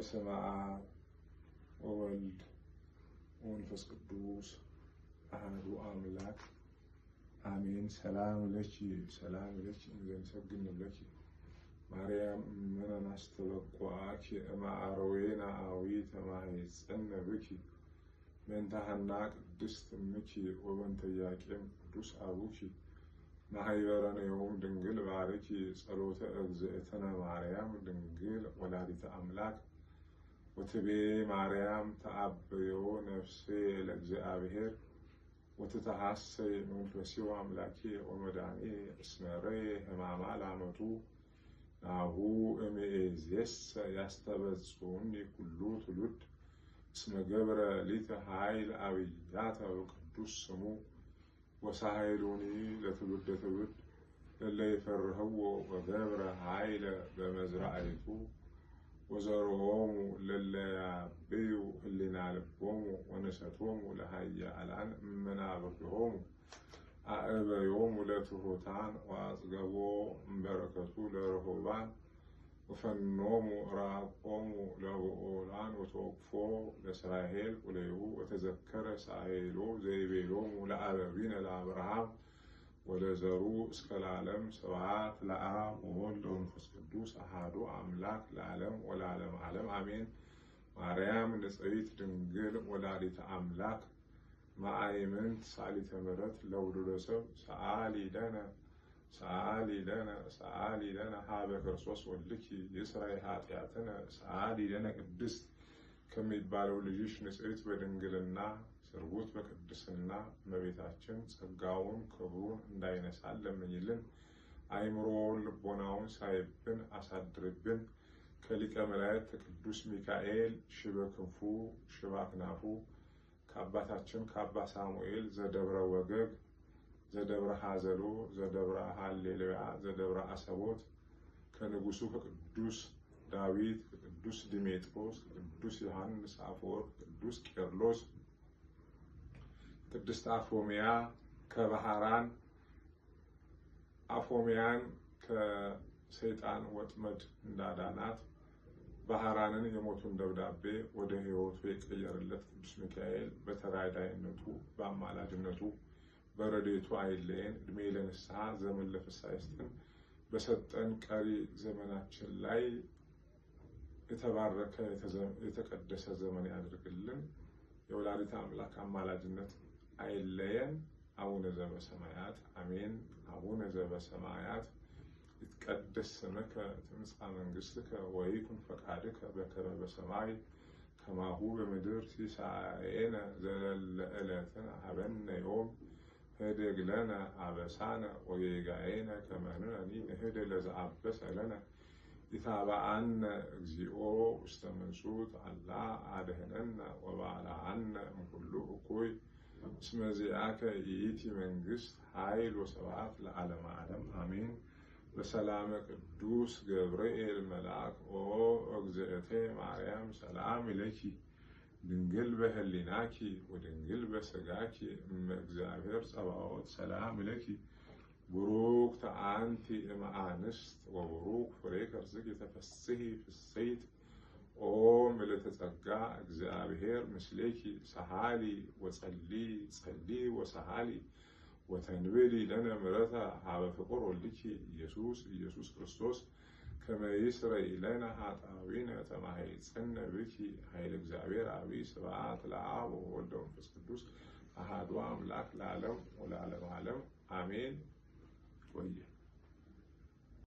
በስመ አብ ወወልድ ወመንፈስ ቅዱስ አሐዱ አምላክ አሜን። ሰላም ለኪ እንዘንሰግድ ለኪ ማርያም እምነ አስተበቁአኪ እምአረዌነ አዊተ ማኅፀነ ብኪ በእንተ ሐና ቅድስት እምኪ ወበእንተ ኢያቄም ቅዱስ አቡኪ ማኅበረነ ዮም ድንግል ባርኪ ጸሎተ እግዝእትነ ማርያም ድንግል ወላዲተ አምላክ ወትቤ ማርያም ተአብዮ ነፍሴ ለእግዚአብሔር ወትተሐሰይ መንፈሲው አምላኬ ወመድኃኔ እስመ ርየ ሕማማ ላመቱ ናሁ እምይእዜሰ ያስተበጽዑኒ ኩሉ ትውልድ እስመ ገብረ ሊተ ኃይል አብያተ በቅዱስ ስሙ ወሳህሉኒ ለትውልደ ትውልድ እለ ይፈርህዎ ወገብረ ኃይለ በመዝራዕቱ ወዘርዎሙ ለለ ያብዩ ህሊና ልቦሙ ወነሰቶሙ ለኃያላን እምናብርሆሙ አእበዮሙ ለትሑታን ወአጽገቦ እምበረከቱ ለርሁባን ወፈኖሙ ራቆሙ ለብዑላን ወተወክፎ ለእስራኤል ቁሌሁ ወተዘከረ ሳሄሎ ዘይቤሎሙ ለአበዊነ ለአብርሃም ወለዘሩ እስከ ለዓለም ስብሐት ለአብ ወወልድ ወመንፈስ ቅዱስ አሐዱ አምላክ ለዓለም ወለዓለመ ዓለም አሜን። ማርያም ንጽሕት ድንግል ወላዲተ አምላክ ማእምንት ሰአሊተ ምሕረት ለውሉደ ሰብ ሰአሊ ለነ ሀበ ክርስቶስ ወልድኪ ይስረይ ኃጢአትነ ሰአሊ ለነ ቅድስት ከሚባለው ልጅሽ ንጽሕት በድንግልና ስርጉት በቅድስና እመቤታችን ጸጋውን ክብሩን እንዳይነሳን ለምኝልን። አይምሮውን ልቦናውን ሳይብን አሳድርብን። ከሊቀ መላእክት ቅዱስ ሚካኤል ሽበ ክንፉ ሽባ አክናፉ ከአባታችን ከአባ ሳሙኤል ዘደብረ ወገግ ዘደብረ ሐዘሎ ዘደብረ ሃሌሉያ ዘደብረ አሰቦት ከንጉሱ ከቅዱስ ዳዊት ከቅዱስ ዲሜጥሮስ ከቅዱስ ዮሐንስ አፈወርቅ ቅዱስ ቄርሎስ ቅድስት አፎሚያ ከባህራን አፎሚያን ከሰይጣን ወጥመድ እንዳዳናት ባህራንን የሞቱን ደብዳቤ ወደ ሕይወቱ የቀየረለት ቅዱስ ሚካኤል በተራዳይነቱ በአማላጅነቱ በረድኤቱ አይለየን። እድሜ ለንስሐ ዘመን ለፍስሐ ይስጠን። በሰጠን ቀሪ ዘመናችን ላይ የተባረከ የተቀደሰ ዘመን ያድርግልን። የወላዲተ አምላክ አማላጅነት አይለየን። አቡነ ዘበሰማያት አሜን። አቡነ ዘበሰማያት ይትቀደስ ስምከ ትምጻእ መንግሥትከ ወይኩን ፈቃድከ በከመ በሰማይ ከማሁ በምድር ሲሳየነ ዘለለ ዕለትነ ሀበነ ዮም ህድግ ለነ አበሳነ ወጌጋየነ ከመ ንሕነኒ ንህድግ ለዘአበሰ ለነ ኢታብአነ እግዚኦ ውስተ መንሱት አላ አድኅነነ ወባልዐነ እምኩሉ እኩይ እስመ ዚአከ ይእቲ መንግሥት ኃይል ወስብሐት ለዓለመ ዓለም አሜን። በሰላመ ቅዱስ ገብርኤል መልአክ ኦ እግዝእቴ ማርያም ሰላም ለኪ ድንግል በህሊናኪ ወድንግል በሥጋኪ እመ እግዚአብሔር ጸባኦት ሰላም ለኪ ቡሩክተ አንቲ እምአንስት ወቡሩክ ፍሬ ከርሥኪ ተፈሥሒ ፍሥሕት ኦ ምልዕተ ጸጋ እግዚአብሔር ምስሌኪ ሰሃሊ ጸሊ ወሰሃሊ ወተንቤሊ ለነ ምሕረተ ሀበ ፍቁር ወልድኪ ኢየሱስ ክርስቶስ ከመ ይስረይ ለነ ኃጣውኢነ ተማኅፀነ ብኪ ኃይለ እግዚአብሔር አብይ ስብሐት ለአብ ወወልድ ወመንፈስ ቅዱስ አሐዱ አምላክ ለዓለም ወለዓለመ ዓለም አሜን። ቆየ